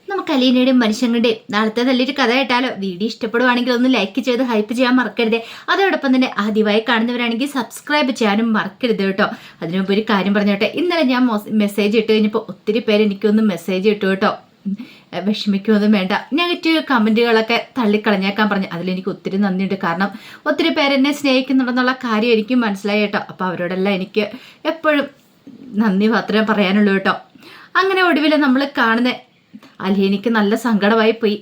നമുക്ക് അലീനയുടെയും മനുഷ്യങ്ങളുടെയും നാളത്തെ നല്ലൊരു കഥ കേട്ടാലോ? വീഡിയോ ഇഷ്ടപ്പെടുവാണെങ്കിൽ ഒന്ന് ലൈക്ക് ചെയ്ത് ഹൈപ്പ് ചെയ്യാൻ മറക്കരുത്. അതോടൊപ്പം തന്നെ ആദ്യമായി കാണുന്നവരാണെങ്കിൽ സബ്സ്ക്രൈബ് ചെയ്യാനും മറക്കരുത് കേട്ടോ. അതിനു മുമ്പ് ഒരു കാര്യം പറഞ്ഞോട്ടെ, ഇന്നലെ ഞാൻ മെസ്സേജ് ഇട്ട് കഴിഞ്ഞപ്പോൾ ഒത്തിരി പേര് എനിക്കൊന്ന് മെസ്സേജ് ഇട്ടു കേട്ടോ. വിഷമിക്കൊന്നും വേണ്ട, നെഗറ്റീവ് കമൻറ്റുകളൊക്കെ തള്ളിക്കളഞ്ഞേക്കാൻ പറഞ്ഞു. അതിലെനിക്ക് ഒത്തിരി നന്ദിയുണ്ട്. കാരണം ഒത്തിരി പേരെന്നെ സ്നേഹിക്കുന്നുണ്ടെന്നുള്ള കാര്യം എനിക്കും മനസ്സിലായി കേട്ടോ. അപ്പോൾ അവരോടെല്ലാം എനിക്ക് എപ്പോഴും നന്ദി മാത്രമേ പറയാനുള്ളൂ കേട്ടോ. അങ്ങനെ ഒടുവിൽ നമ്മൾ കാണുന്ന അലീനയ്ക്ക് നല്ല സങ്കടമായി പോയി.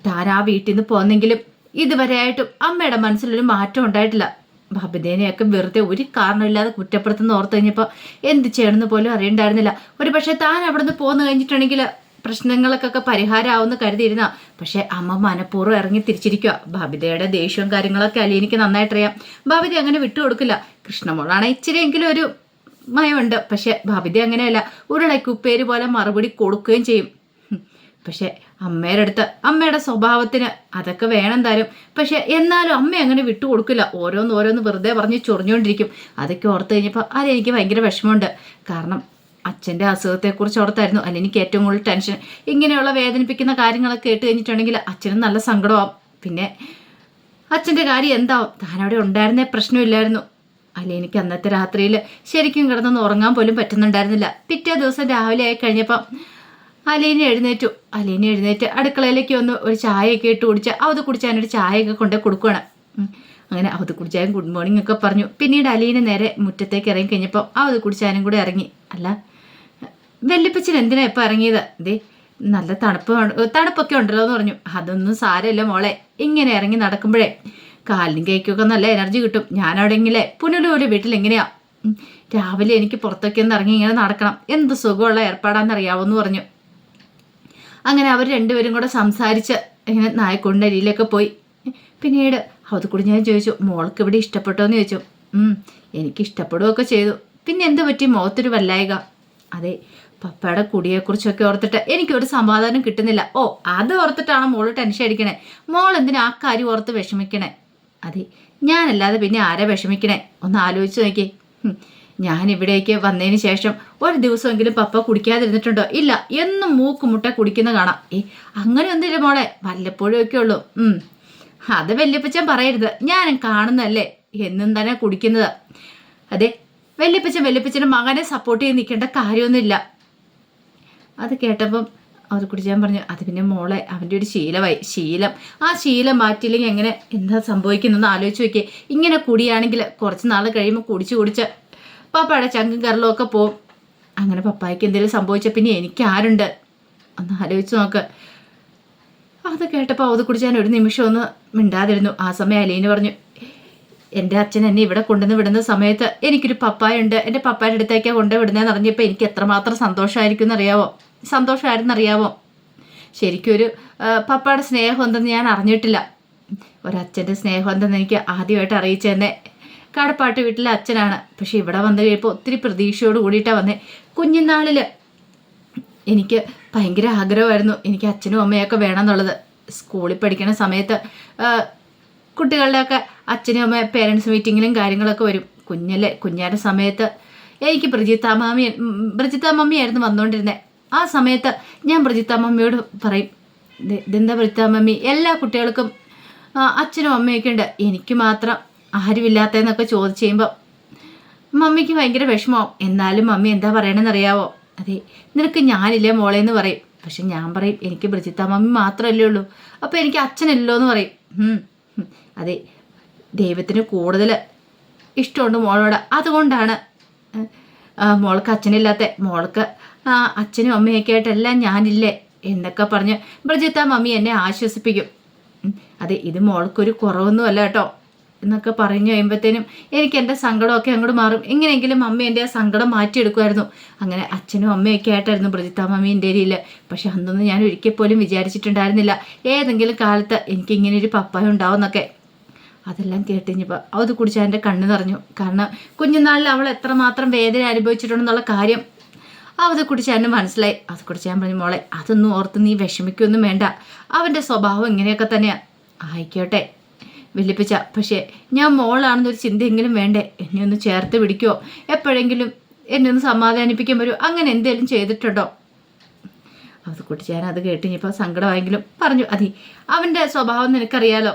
താൻ ആ വീട്ടിൽ നിന്ന് പോന്നെങ്കിലും ഇതുവരെയായിട്ടും അമ്മയുടെ മനസ്സിലൊരു മാറ്റം ഉണ്ടായിട്ടില്ല. ബബിതേനെയൊക്കെ വെറുതെ ഒരു കാരണമില്ലാതെ കുറ്റപ്പെടുത്തുന്ന ഓർത്ത് കഴിഞ്ഞപ്പോൾ എന്ത് ചെയ്യണമെന്ന് പോലും അറിയണ്ടായിരുന്നില്ല. ഒരു പക്ഷേ താൻ അവിടെ നിന്ന് പോന്നു കഴിഞ്ഞിട്ടുണ്ടെങ്കിൽ പ്രശ്നങ്ങൾക്കൊക്കെ പരിഹാരമാവുമെന്ന് കരുതിയിരുന്ന, പക്ഷെ അമ്മ മനഃപൂർവ്വം ഇറങ്ങി തിരിച്ചിരിക്കുക. ബബിതയുടെ ദേഷ്യവും കാര്യങ്ങളൊക്കെ അലീനയ്ക്ക് നന്നായിട്ടറിയാം. ബബിത അങ്ങനെ വിട്ടുകൊടുക്കില്ല. കൃഷ്ണമോളാണ് ഇച്ചിരിയെങ്കിലും ഒരു മയമുണ്ട്, പക്ഷെ ബബിത അങ്ങനെയല്ല, ഉരുളക്കുപ്പേര് പോലെ മറുപടി കൊടുക്കുകയും ചെയ്യും. പക്ഷെ അമ്മയുടെ അടുത്ത് അമ്മയുടെ സ്വഭാവത്തിന് അതൊക്കെ വേണം താനും. പക്ഷെ എന്നാലും അമ്മ അങ്ങനെ വിട്ടുകൊടുക്കില്ല. ഓരോന്ന് വെറുതെ പറഞ്ഞ് ചൊറിഞ്ഞുകൊണ്ടിരിക്കും. അതൊക്കെ ഓർത്ത് കഴിഞ്ഞപ്പോൾ അതെനിക്ക് ഭയങ്കര വിഷമമുണ്ട്. കാരണം അച്ഛൻ്റെ അസുഖത്തെക്കുറിച്ച് ഓർത്തായിരുന്നു എനിക്ക് ഏറ്റവും കൂടുതൽ ടെൻഷൻ. ഇങ്ങനെയുള്ള വേദനിപ്പിക്കുന്ന കാര്യങ്ങളൊക്കെ കേട്ട് കഴിഞ്ഞിട്ടുണ്ടെങ്കിൽ അച്ഛനും നല്ല സങ്കടമാവും. പിന്നെ അച്ഛൻ്റെ കാര്യം എന്താവും? താനവിടെ ഉണ്ടായിരുന്നേ പ്രശ്നമില്ലായിരുന്നു. അലീനയ്ക്ക് അന്നത്തെ രാത്രിയിൽ ശരിക്കും കിടന്നൊന്ന് ഉറങ്ങാൻ പോലും പറ്റുന്നുണ്ടായിരുന്നില്ല. പിറ്റേ ദിവസം രാവിലെ ആയി കഴിഞ്ഞപ്പം അലീന എഴുന്നേറ്റ് അടുക്കളയിലേക്ക് വന്ന് ഒരു ചായയൊക്കെ ഇട്ട് കുടിച്ച് അവത് കുടിച്ചാനൊരു ചായയൊക്കെ കൊണ്ടേ കൊടുക്കുകയാണ്. അങ്ങനെ അവത് കുടിച്ചാനും ഗുഡ് മോർണിംഗ് ഒക്കെ പറഞ്ഞു. പിന്നീട് അലീന നേരെ മുറ്റത്തേക്ക് ഇറങ്ങി കഴിഞ്ഞപ്പോൾ അവത് കുടിച്ചാനും കൂടെ ഇറങ്ങി. അല്ല, വെല്ലിപ്പച്ചൻ എന്തിനാ ഇപ്പം ഇറങ്ങിയത്? ഇതേ നല്ല തണുപ്പൊക്കെ ഉണ്ടല്ലോ എന്ന് പറഞ്ഞു. അതൊന്നും സാരമില്ല മോളെ, ഇങ്ങനെ ഇറങ്ങി നടക്കുമ്പോഴേ കാലിനും കൈക്കൊക്കെ നല്ല എനർജി കിട്ടും. ഞാനവിടെയെങ്കിലേ പുനലൂര് വീട്ടിൽ എങ്ങനെയാ രാവിലെ എനിക്ക് പുറത്തൊക്കെ ഒന്ന് ഇറങ്ങി ഇങ്ങനെ നടക്കണം, എന്ത് സുഖമുള്ള ഏർപ്പാടാണെന്നറിയാവെന്ന് പറഞ്ഞു. അങ്ങനെ അവർ രണ്ടുപേരും കൂടെ സംസാരിച്ച് ഇങ്ങനെ നായക്കൊണ്ടരിയിലൊക്കെ പോയി. പിന്നീട് അതുകൂടി ഞാൻ ചോദിച്ചു, മോൾക്ക് ഇവിടെ ഇഷ്ടപ്പെട്ടോ എന്ന് ചോദിച്ചു. എനിക്ക് ഇഷ്ടപ്പെടുകയൊക്കെ ചെയ്തു. പിന്നെ എന്ത് പറ്റി മുഖത്തൊരു വല്ലായിക? അതെ, പപ്പയുടെ കുടിയെക്കുറിച്ചൊക്കെ ഓർത്തിട്ട് എനിക്കൊരു സമാധാനം കിട്ടുന്നില്ല. ഓ, അത് ഓർത്തിട്ടാണ് മോള് ടെൻഷൻ അടിക്കണേ. മോൾ എന്തിനാ ആ കാര്യം ഓർത്ത് വിഷമിക്കണേ? അതെ, ഞാനല്ലാതെ പിന്നെ ആരാ വിഷമിക്കണേ? ഒന്ന് ആലോചിച്ച് നോക്കിയേ. ഞാൻ ഇവിടേക്ക് വന്നതിന് ശേഷം ഒരു ദിവസമെങ്കിലും പപ്പ കുടിക്കാതിരുന്നിട്ടുണ്ടോ? ഇല്ല, എന്നും മൂക്കുമുട്ട കുടിക്കുന്ന കാണാം. അങ്ങനെ ഒന്നുമില്ല മോളെ, വല്ലപ്പോഴും ഒക്കെ ഉള്ളൂ. അത് വല്യപ്പച്ചൻ പറയരുത്, ഞാനും കാണുന്നതല്ലേ എന്നും തന്നെ കുടിക്കുന്നത്. അതെ, വല്യപ്പച്ചൻ്റെ മകനെ സപ്പോർട്ട് ചെയ്ത് നിൽക്കേണ്ട കാര്യമൊന്നുമില്ല. അത് കേട്ടപ്പം അത് കുടിച്ചാൻ പറഞ്ഞു, അത് പിന്നെ മോളെ അവൻ്റെ ഒരു ശീലം. ആ ശീലം മാറ്റിയില്ലെങ്കിൽ എങ്ങനെ എന്താ സംഭവിക്കുന്നതെന്ന് ആലോചിച്ച് നോക്കിയേ. ഇങ്ങനെ കുടിയാണെങ്കിൽ കുറച്ച് നാൾ കഴിയുമ്പോൾ കുടിച്ച് പപ്പയുടെ ചങ്കും കരളും ഒക്കെ പോവും. അങ്ങനെ പപ്പായ്ക്ക് എന്തെങ്കിലും സംഭവിച്ചാൽ പിന്നെ എനിക്ക് ആരുണ്ട്? ഒന്ന് ആലോചിച്ച് നോക്ക്. അത് കേട്ടപ്പോൾ അത് കുടിച്ചാൻ ഒരു നിമിഷം ഒന്ന് മിണ്ടാതിരുന്നു. ആ സമയം അലീന പറഞ്ഞു, എൻ്റെ അച്ഛൻ എന്നെ ഇവിടെ കൊണ്ടുവന്ന് വിടുന്ന സമയത്ത് എനിക്കൊരു പപ്പായുണ്ട്, എൻ്റെ പപ്പായുടെ അടുത്തേക്കാണ് കൊണ്ടുവിടുന്നതെന്ന് അറിഞ്ഞപ്പോൾ എനിക്ക് എത്രമാത്രം സന്തോഷമായിരുന്നറിയാവോ? ശരിക്കും ഒരു പപ്പയുടെ സ്നേഹം എന്തെന്ന് ഞാൻ അറിഞ്ഞിട്ടില്ല. ഒരച്ഛൻ്റെ സ്നേഹം എന്തെന്ന് എനിക്ക് ആദ്യമായിട്ട് അറിയിച്ചെന്നെ കാടപ്പാട്ട് വീട്ടിലെ അച്ഛനാണ്. പക്ഷെ ഇവിടെ വന്നു കഴിയുമ്പോൾ ഒത്തിരി പ്രതീക്ഷയോട് കൂടിയിട്ടാണ് വന്നേ. കുഞ്ഞുനാളിൽ എനിക്ക് ഭയങ്കര ആഗ്രഹമായിരുന്നു എനിക്ക് അച്ഛനും അമ്മയൊക്കെ വേണമെന്നുള്ളത്. സ്കൂളിൽ പഠിക്കുന്ന സമയത്ത് കുട്ടികളുടെയൊക്കെ അച്ഛനും അമ്മ പേരൻസ് മീറ്റിങ്ങിലും കാര്യങ്ങളൊക്കെ വരും. കുഞ്ഞാരുടെ സമയത്ത് എനിക്ക് ബ്രിജിത്ത മമ്മിയായിരുന്നു വന്നുകൊണ്ടിരുന്നത്. ആ സമയത്ത് ഞാൻ ബ്രിജിത്ത മമ്മിയോട് പറയും, ഇതെന്താ ബ്രിജിത്ത മമ്മി, എല്ലാ കുട്ടികൾക്കും അച്ഛനും അമ്മയൊക്കെ ഉണ്ട്, എനിക്ക് മാത്രം ആരുമില്ലാത്തതെന്നൊക്കെ ചോദിച്ചു കഴിയുമ്പോൾ മമ്മിക്ക് ഭയങ്കര വിഷമമാവും. എന്നാലും മമ്മി എന്താ പറയണമെന്നറിയാവോ? അതെ, നിനക്ക് ഞാനില്ലേ മോളെ എന്ന് പറയും. പക്ഷെ ഞാൻ പറയും, എനിക്ക് ബ്രിജിത്ത മമ്മി മാത്രമല്ലേ ഉള്ളൂ, അപ്പോൾ എനിക്ക് അച്ഛനല്ലോ എന്ന് പറയും. അതെ, ദൈവത്തിന് കൂടുതൽ ഇഷ്ടമുണ്ട് മോളോട്, അതുകൊണ്ടാണ് മോൾക്ക് അച്ഛനില്ലാത്ത. മോൾക്ക് അച്ഛനും അമ്മയൊക്കെ ആയിട്ടെല്ലാം ഞാനില്ലേ എന്നൊക്കെ പറഞ്ഞ് ബ്രിജിത്ത മമ്മി എന്നെ ആശ്വസിപ്പിക്കും. അതെ, ഇത് മോൾക്കൊരു കുറവൊന്നുമല്ല കേട്ടോ എന്നൊക്കെ പറഞ്ഞു കഴിയുമ്പോഴത്തേനും എനിക്ക് എൻ്റെ സങ്കടമൊക്കെ അങ്ങോട്ട് മാറും. എങ്ങനെയെങ്കിലും അമ്മ എൻ്റെ ആ സങ്കടം മാറ്റിയെടുക്കുമായിരുന്നു. അങ്ങനെ അച്ഛനും അമ്മയൊക്കെ ആയിട്ടായിരുന്നു ബ്രിജിത്ത മമ്മി എൻ്റെ ഇടയിൽ. പക്ഷെ അന്നൊന്നും ഞാൻ ഒരിക്കൽ പോലും വിചാരിച്ചിട്ടുണ്ടായിരുന്നില്ല ഏതെങ്കിലും കാലത്ത് എനിക്കിങ്ങനെ ഒരു പപ്പായ ഉണ്ടാവുമെന്നൊക്കെ. അതെല്ലാം കേട്ടുകഴിഞ്ഞപ്പോൾ അത് കുടിച്ചാൽ എൻ്റെ കണ്ണ് നിറഞ്ഞു. കാരണം കുഞ്ഞുനാളിൽ അവൾ എത്രമാത്രം വേദന അനുഭവിച്ചിട്ടുണ്ടെന്നുള്ള കാര്യം അത് കുടിച്ചാനും മനസ്സിലായി. അത് കുടിച്ചാൻ പറഞ്ഞു, മോളെ അതൊന്നും ഓർത്ത് നീ വിഷമിക്കൊന്നും വേണ്ട, അവൻ്റെ സ്വഭാവം ഇങ്ങനെയൊക്കെ തന്നെയാണ്. ആയിക്കോട്ടെ വല്യപ്പച്ച, പക്ഷേ ഞാൻ മോളാണെന്നൊരു ചിന്തയെങ്കിലും വേണ്ടേ? എന്നെ ഒന്ന് ചേർത്ത് പിടിക്കുമോ? എപ്പോഴെങ്കിലും എന്നെ ഒന്ന് സമാധാനിപ്പിക്കാൻ വരുമോ? അങ്ങനെ എന്തെങ്കിലും ചെയ്തിട്ടുണ്ടോ? അത് കുട്ടിച്ചാൻ അത് കേട്ടിഞ്ഞപ്പോൾ സങ്കടമായെങ്കിലും പറഞ്ഞു, അതി അവൻ്റെ സ്വഭാവം നിനക്കറിയാലോ,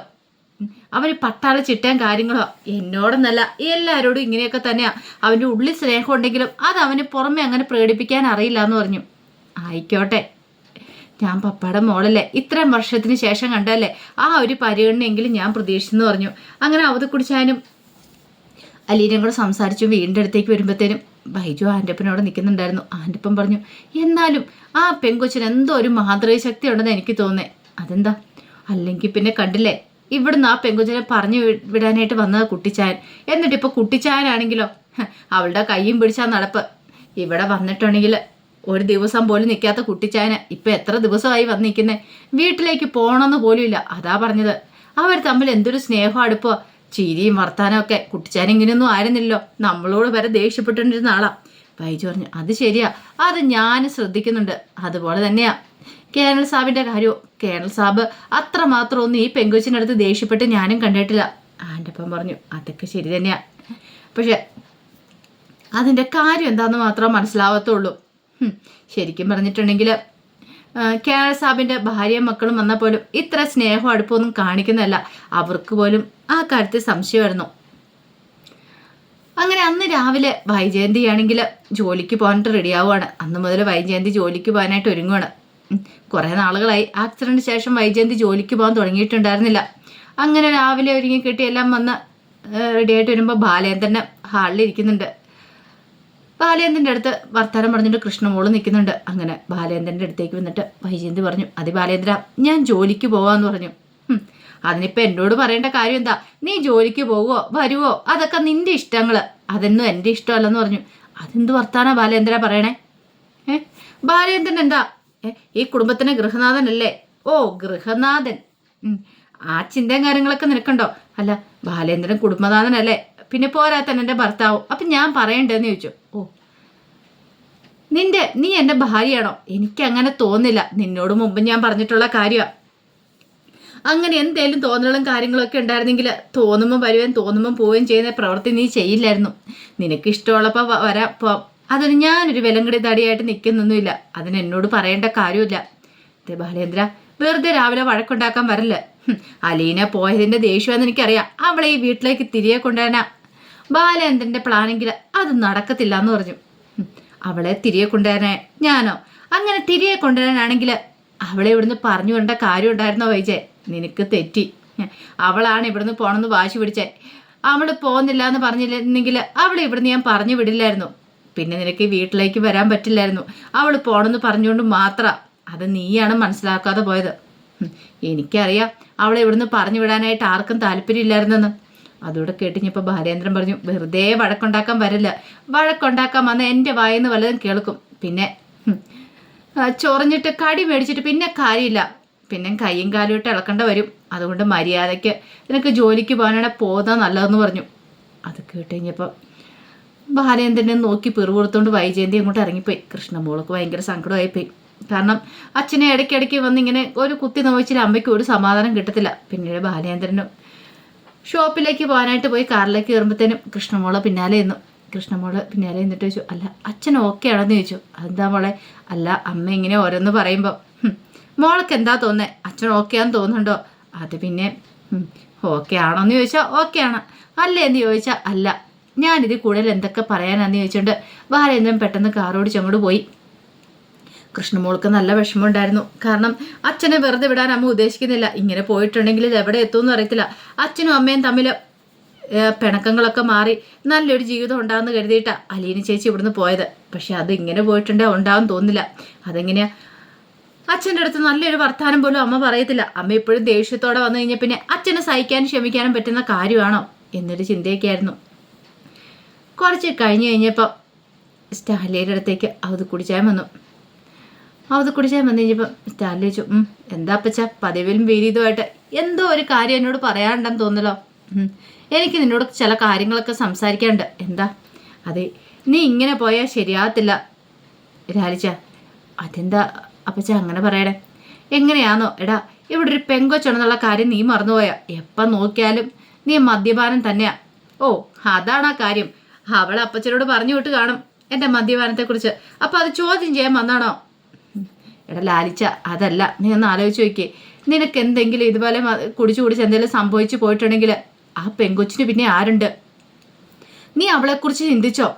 അവന് പട്ടാള ചിട്ടയും കാര്യങ്ങളോ. എന്നോടൊന്നല്ല, എല്ലാവരോടും ഇങ്ങനെയൊക്കെ തന്നെയാ. അവൻ്റെ ഉള്ളിൽ സ്നേഹം ഉണ്ടെങ്കിലും അത് അവന് പുറമെ അങ്ങനെ പ്രകടിപ്പിക്കാൻ അറിയില്ല എന്ന് പറഞ്ഞു. ആയിക്കോട്ടെ, ഞാൻ പപ്പയുടെ മോളല്ലേ, ഇത്രയും വർഷത്തിന് ശേഷം കണ്ടല്ലേ, ആ ഒരു പരിഗണനയെങ്കിലും ഞാൻ പ്രതീക്ഷിച്ചെന്ന് പറഞ്ഞു. അങ്ങനെ അവധി കുടിച്ചാനും അലീനയും കൂടെ സംസാരിച്ചു വീടിൻ്റെ അടുത്തേക്ക് വരുമ്പോഴത്തേനും ബൈജു ആൻ്റപ്പനോട് നിൽക്കുന്നുണ്ടായിരുന്നു. ആൻ്റപ്പൻ പറഞ്ഞു, എന്നാലും ആ പെങ്കൊച്ചിന് എന്തോ ഒരു മാതൃക ശക്തി ഉണ്ടെന്ന് എനിക്ക് തോന്നേ. അതെന്താ? അല്ലെങ്കിൽ പിന്നെ കണ്ടില്ലേ, ഇവിടുന്ന് ആ പെങ്കൊച്ചിനെ പറഞ്ഞു വിടാനായിട്ട് വന്നത് കുട്ടിച്ചായൻ. എന്നിട്ടിപ്പോൾ കുട്ടിച്ചായനാണെങ്കിലോ അവളുടെ കയ്യും പിടിച്ചാൽ നടപ്പ്. ഇവിടെ വന്നിട്ടുണ്ടെങ്കിൽ ഒരു ദിവസം പോലും നിൽക്കാത്ത കുട്ടിച്ചായന് ഇപ്പം എത്ര ദിവസമായി വന്ന് നിൽക്കുന്നേ, വീട്ടിലേക്ക് പോകണമെന്ന് പോലും ഇല്ല. അതാ പറഞ്ഞത്, അവർ തമ്മിൽ എന്തൊരു സ്നേഹം അടുപ്പോ, ചിരിയും വർത്താനമൊക്കെ. കുട്ടിച്ചാൻ ഇങ്ങനെയൊന്നും ആയിരുന്നില്ലോ, നമ്മളോട് വരെ ദേഷ്യപ്പെട്ടിരുന്ന ആളാ. ബൈജു പറഞ്ഞു, അത് ശരിയാ, അത് ഞാൻ ശ്രദ്ധിക്കുന്നുണ്ട്. അതുപോലെ തന്നെയാ കേണൽ സാബിൻ്റെ കാര്യവും. കേണൽ സാബ് അത്രമാത്രം ഒന്നും ഈ പെങ്കൊച്ചിനടുത്ത് ദേഷ്യപ്പെട്ട് ഞാനും കണ്ടിട്ടില്ല. ആൻ്റപ്പൻ പറഞ്ഞു, അതൊക്കെ ശരി തന്നെയാ, പക്ഷെ അതിൻ്റെ കാര്യം എന്താണെന്ന് മാത്രമേ മനസ്സിലാവത്തുള്ളൂ. ശരിക്കും പറഞ്ഞിട്ടുണ്ടെങ്കിൽ കേണൽ സാബിൻ്റെ ഭാര്യയും മക്കളും വന്നാൽ പോലും ഇത്ര സ്നേഹം അടുപ്പമൊന്നും കാണിക്കുന്നതല്ല. അവർക്ക് പോലും ആ കാര്യത്തിൽ സംശയമായിരുന്നു. അങ്ങനെ അന്ന് രാവിലെ വൈജയന്തിയാണെങ്കിൽ ജോലിക്ക് പോകാനായിട്ട് റെഡിയാവുകയാണ്. അന്ന് മുതൽ വൈജയന്തി ജോലിക്ക് പോകാനായിട്ട് ഒരുങ്ങുകയാണ്. കുറേ നാളുകളായി ആക്സിഡൻറ്റിന് ശേഷം വൈജയന്തി ജോലിക്ക് പോകാൻ തുടങ്ങിയിട്ടുണ്ടായിരുന്നില്ല. അങ്ങനെ രാവിലെ ഒരുങ്ങി കിട്ടി എല്ലാം വന്ന് റെഡിയായിട്ട് വരുമ്പോൾ ബാലേന്ദ്രൻ ഹാളിലിരിക്കുന്നുണ്ട്. ബാലേന്ദ്രൻ്റെ അടുത്ത് വർത്താനം പറഞ്ഞിട്ട് കൃഷ്ണമോള് നിൽക്കുന്നുണ്ട്. അങ്ങനെ ബാലേന്ദ്രൻ്റെ അടുത്തേക്ക് വന്നിട്ട് വൈജയന്തി പറഞ്ഞു, അത് ബാലേന്ദ്ര, ഞാൻ ജോലിക്ക് പോവാന്ന് പറഞ്ഞു. അതിനിപ്പോൾ എന്നോട് പറയേണ്ട കാര്യം എന്താ? നീ ജോലിക്ക് പോകുവോ വരുവോ അതൊക്കെ നിന്റെ ഇഷ്ടങ്ങൾ, അതൊന്നും എൻ്റെ ഇഷ്ടമല്ലെന്ന് പറഞ്ഞു. അതെന്ത് വർത്താനാ ബാലേന്ദ്ര പറയണേ? ബാലേന്ദ്രൻ എന്താ ഈ കുടുംബത്തിന് ഗൃഹനാഥനല്ലേ? ഓ, ഗൃഹനാഥൻ, ആ ചിന്തയും കാര്യങ്ങളൊക്കെ നിനക്കുണ്ടോ? അല്ല, ബാലേന്ദ്രൻ കുടുംബനാഥനല്ലേ, പിന്നെ പോരാത്തൻ എൻ്റെ ഭർത്താവും. അപ്പം ഞാൻ പറയണ്ടേന്ന് ചോദിച്ചു. ഓ, നീ എൻ്റെ ഭാര്യയാണോ? എനിക്കങ്ങനെ തോന്നില്ല. നിന്നോട് മുമ്പ് ഞാൻ പറഞ്ഞിട്ടുള്ള കാര്യമാണ്. അങ്ങനെ എന്തേലും തോന്നലും കാര്യങ്ങളൊക്കെ ഉണ്ടായിരുന്നെങ്കിൽ തോന്നുമ്പോൾ വരുകയും തോന്നുമ്പോൾ പോവുകയും ചെയ്യുന്ന പ്രവൃത്തി നീ ചെയ്യില്ലായിരുന്നു. നിനക്ക് ഇഷ്ടമുള്ളപ്പോൾ വരാം പോവാം. അതിന് ഞാനൊരു വിലങ്കടി തടിയായിട്ട് നിൽക്കുന്നൊന്നുമില്ല. അതിന് എന്നോട് പറയേണ്ട കാര്യമില്ല. ബാലേന്ദ്ര, വെറുതെ രാവിലെ വഴക്കുണ്ടാക്കാൻ വരല്ല. അലീന പോയതിൻ്റെ ദേഷ്യമെന്ന് എനിക്കറിയാം. അവളെ ഈ വീട്ടിലേക്ക് തിരികെ കൊണ്ടുവരാനാ ബാലേന്ദ്രൻ്റെ പ്ലാനെങ്കിൽ അത് നടക്കത്തില്ല എന്ന് പറഞ്ഞു. അവളെ തിരികെ കൊണ്ടുവരാനേ ഞാനോ? അങ്ങനെ തിരികെ കൊണ്ടുവരാനാണെങ്കിൽ അവളെ ഇവിടുന്ന് പറഞ്ഞു വിടേണ്ട കാര്യം ഉണ്ടായിരുന്നോ വൈജയ്? നിനക്ക് തെറ്റി. അവളാണ് ഇവിടുന്ന് പോകണമെന്ന് വാശി പിടിച്ചേ. അവൾ പോകുന്നില്ല എന്ന് പറഞ്ഞിരുന്നെങ്കിൽ അവളെ ഇവിടുന്ന് ഞാൻ പറഞ്ഞു വിടില്ലായിരുന്നു. പിന്നെ നിനക്ക് വീട്ടിലേക്ക് വരാൻ പറ്റില്ലായിരുന്നു. അവൾ പോകണമെന്ന് പറഞ്ഞുകൊണ്ട് മാത്രം. അത് നീയാണ് മനസ്സിലാക്കാതെ പോയത്. എനിക്കറിയാം അവളെ ഇവിടുന്ന് പറഞ്ഞു വിടാനായിട്ട് ആർക്കും താല്പര്യമില്ലായിരുന്നെന്ന്. അതോടെ കേട്ടിഞ്ഞപ്പോൾ ബാലേന്ദ്രൻ പറഞ്ഞു, വെറുതെ വഴക്കുണ്ടാക്കാൻ വരില്ല. വഴക്കുണ്ടാക്കാൻ വന്ന എൻ്റെ വായെന്ന് വല്ലതും കേൾക്കും. പിന്നെ ചൊറിഞ്ഞിട്ട് കടി മേടിച്ചിട്ട് പിന്നെ കാര്യമില്ല. പിന്നെ കയ്യും കാലും ഇട്ട് ഇളക്കേണ്ട വരും. അതുകൊണ്ട് മര്യാദയ്ക്ക് നിനക്ക് ജോലിക്ക് പോകാനാണ് പോകുന്നത് നല്ലതെന്ന് പറഞ്ഞു. അത് കേട്ടുകഴിഞ്ഞപ്പോൾ ബാലേന്ദ്രനെ നോക്കി പിറുപുറത്തോണ്ട് വൈജയന്തി അങ്ങോട്ട് ഇറങ്ങിപ്പോയി. കൃഷ്ണമോൾക്ക് ഭയങ്കര സങ്കടമായിപ്പോയി. കാരണം അച്ഛനെ ഇടയ്ക്കിടയ്ക്ക് വന്ന് ഇങ്ങനെ ഒരു കുത്തി നോവിച്ചാൽ അമ്മയ്ക്ക് ഒരു സമാധാനം കിട്ടത്തില്ല. പിന്നീട് ബാലേന്ദ്രനും ഷോപ്പിലേക്ക് പോകാനായിട്ട് പോയി കാറിലേക്ക് കയറുമ്പോഴത്തേനും കൃഷ്ണമോളെ പിന്നാലെ നിന്നു. കൃഷ്ണമോള് പിന്നാലെ നിന്നിട്ട് ചോദിച്ചു, അല്ല അച്ഛൻ ഓക്കെ ആണെന്ന് ചോദിച്ചു. അതെന്താ മോളെ? അല്ല, അമ്മ ഇങ്ങനെ ഓരോന്ന് പറയുമ്പോൾ മോൾക്ക് എന്താ തോന്നേ? അച്ഛൻ ഓക്കെ ആണെന്ന് തോന്നുന്നുണ്ടോ? അത് പിന്നെ ഓക്കെ ആണോന്ന് ചോദിച്ചാൽ ഓക്കെ ആണ്, അല്ലേ എന്ന് ചോദിച്ചാൽ അല്ല. ഞാനിത് കൂടുതൽ എന്തൊക്കെ പറയാനാന്ന് ചോദിച്ചുകൊണ്ട് ബാലേന്ദ്രൻ പെട്ടെന്ന് കാറോടിച്ച് അങ്ങോട്ട് പോയി. കൃഷ്ണമോൾക്ക് നല്ല വിഷമമുണ്ടായിരുന്നു. കാരണം അച്ഛനെ വെറുതെ വിടാൻ അമ്മ ഉദ്ദേശിക്കുന്നില്ല. ഇങ്ങനെ പോയിട്ടുണ്ടെങ്കിൽ ഇത് എവിടെ എത്തുമെന്ന് അറിയത്തില്ല. അച്ഛനും അമ്മയും തമ്മിൽ പിണക്കങ്ങളൊക്കെ മാറി നല്ലൊരു ജീവിതം ഉണ്ടാകുമെന്ന് കരുതിയിട്ടാണ് അലീന ചേച്ചി ഇവിടുന്ന് പോയത്. പക്ഷെ അത് ഇങ്ങനെ പോയിട്ടുണ്ടെങ്കിൽ ഉണ്ടാവും തോന്നില്ല. അതെങ്ങനെയാ? അച്ഛൻ്റെ അടുത്ത് നല്ലൊരു വർത്താനം പോലും അമ്മ പറയത്തില്ല. അമ്മ എപ്പോഴും ദേഷ്യത്തോടെ വന്നു കഴിഞ്ഞാൽ പിന്നെ അച്ഛനെ സഹിക്കാനും ക്ഷമിക്കാനും പറ്റുന്ന കാര്യമാണോ എന്നൊരു ചിന്തയൊക്കെയായിരുന്നു. കുറച്ച് കഴിഞ്ഞ് കഴിഞ്ഞപ്പോൾ സ്റ്റാലിയുടെ അടുത്തേക്ക് അവത് കുടിച്ചാൻ വന്നു. അവത് കുടിച്ചാൻ വന്നു കഴിഞ്ഞപ്പോൾ സ്റ്റാലിൻ ചോദിച്ചു, എന്താ അപ്പച്ച പതിവിലും വീരീതുമായിട്ട് എന്തോ ഒരു കാര്യം എന്നോട് പറയാനുണ്ടെന്ന് തോന്നലോ? എനിക്ക് നിന്നോട് ചില കാര്യങ്ങളൊക്കെ സംസാരിക്കാനുണ്ട്. എന്താ? അതെ, നീ ഇങ്ങനെ പോയാൽ ശരിയാകത്തില്ല രാലിച്ച. അതെന്താ അപ്പച്ച അങ്ങനെ പറയണേ? എങ്ങനെയാണോ? എടാ, ഇവിടെ ഒരു പെങ്കൊച്ചുണ്ടെന്നുള്ള കാര്യം നീ മറന്നുപോയാ? എപ്പം നോക്കിയാലും നീ മദ്യപാനം തന്നെയാ. ഓ, അതാണ് ആ കാര്യം. അവൾ അപ്പച്ചനോട് പറഞ്ഞു വിട്ട് കാണും എൻ്റെ മദ്യപാനത്തെക്കുറിച്ച്. അപ്പം അത് ചോദ്യം ചെയ്യാൻ വന്നാണോ? എടാ ലാലിച്ച അതല്ല, നീ ഒന്ന് ആലോചിച്ച് നോക്കിയേ. നിനക്ക് എന്തെങ്കിലും ഇതുപോലെ കുടിച്ച് എന്തെങ്കിലും സംഭവിച്ചു പോയിട്ടുണ്ടെങ്കിൽ ആ പെങ്കൊച്ചിന് പിന്നെ ആരുണ്ട്? നീ അവളെക്കുറിച്ച് ചിന്തിച്ചോ?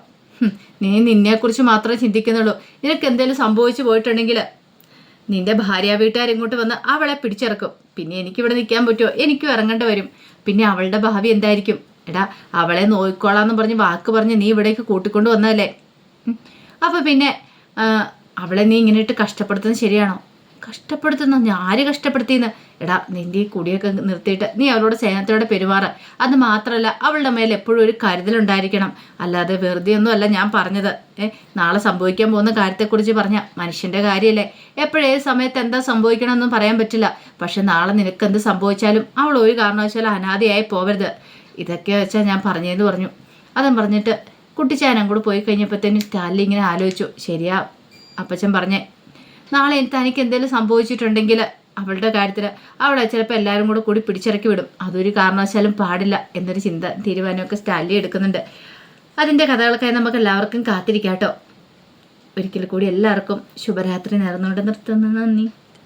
നീ നിന്നെക്കുറിച്ച് മാത്രമേ ചിന്തിക്കുന്നുള്ളൂ. നിനക്ക് എന്തെങ്കിലും സംഭവിച്ചു പോയിട്ടുണ്ടെങ്കിൽ നിന്റെ ഭാര്യ വീട്ടുകാരിങ്ങോട്ട് വന്ന് അവളെ പിടിച്ചിറക്കും. പിന്നെ എനിക്കിവിടെ നിൽക്കാൻ പറ്റുമോ? എനിക്കും ഇറങ്ങേണ്ടി വരും. പിന്നെ അവളുടെ ഭാവി എന്തായിരിക്കും? എടാ അവളെ നോക്കിക്കോളാന്ന് പറഞ്ഞ് വാക്ക് പറഞ്ഞ് നീ ഇവിടേക്ക് കൂട്ടിക്കൊണ്ട് വന്നതല്ലേ. അപ്പം പിന്നെ അവളെ നീ ഇങ്ങനെ ഇട്ട് കഷ്ടപ്പെടുത്തുന്നത് ശരിയാണോ? കഷ്ടപ്പെടുത്തുന്ന ആര് കഷ്ടപ്പെടുത്തിയെന്ന്? എടാ നിന്റെ ഈ കുടിയൊക്കെ നിർത്തിയിട്ട് നീ അവളോട് സ്നേഹത്തോടെ പെരുമാറ്. അത് മാത്രമല്ല അവളുടെ മേൽ എപ്പോഴും ഒരു കരുതലുണ്ടായിരിക്കണം. അല്ലാതെ വെറുതെ ഒന്നും അല്ല ഞാൻ പറഞ്ഞത്. നാളെ സംഭവിക്കാൻ പോകുന്ന കാര്യത്തെക്കുറിച്ച് പറഞ്ഞ മനുഷ്യന്റെ കാര്യമല്ലേ. എപ്പോഴേത് സമയത്ത് എന്താ സംഭവിക്കണമെന്നും പറയാൻ പറ്റില്ല. പക്ഷെ നാളെ നിനക്ക് എന്ത് സംഭവിച്ചാലും അവൾ ഒരു കാരണവശാലും അനാഥയായി പോവരുത്. ഇതൊക്കെ വെച്ചാൽ ഞാൻ പറഞ്ഞതെന്ന് പറഞ്ഞു. അതും പറഞ്ഞിട്ട് കുട്ടിച്ചാനും കൂടെ പോയി കഴിഞ്ഞപ്പോഴത്തേനും സ്റ്റാലിൻ ഇങ്ങനെ ആലോചിച്ചു. ശരിയാ അപ്പച്ചൻ പറഞ്ഞേ, നാളെ തനിക്ക് എന്തെങ്കിലും സംഭവിച്ചിട്ടുണ്ടെങ്കിൽ അവളുടെ കാര്യത്തിൽ അവളെ ചിലപ്പോൾ എല്ലാവരും കൂടി പിടിച്ചിറക്കി വിടും. അതൊരു കാരണവശാലും പാടില്ല എന്നൊരു തീരുമാനമൊക്കെ സ്റ്റാലിൻ എടുക്കുന്നുണ്ട്. അതിൻ്റെ കഥകൾക്കായി നമുക്ക് എല്ലാവർക്കും കാത്തിരിക്കാം കേട്ടോ. ഒരിക്കൽ കൂടി എല്ലാവർക്കും ശുഭരാത്രി നേർന്നുകൊണ്ട് നിർത്തുന്നു. നന്ദി.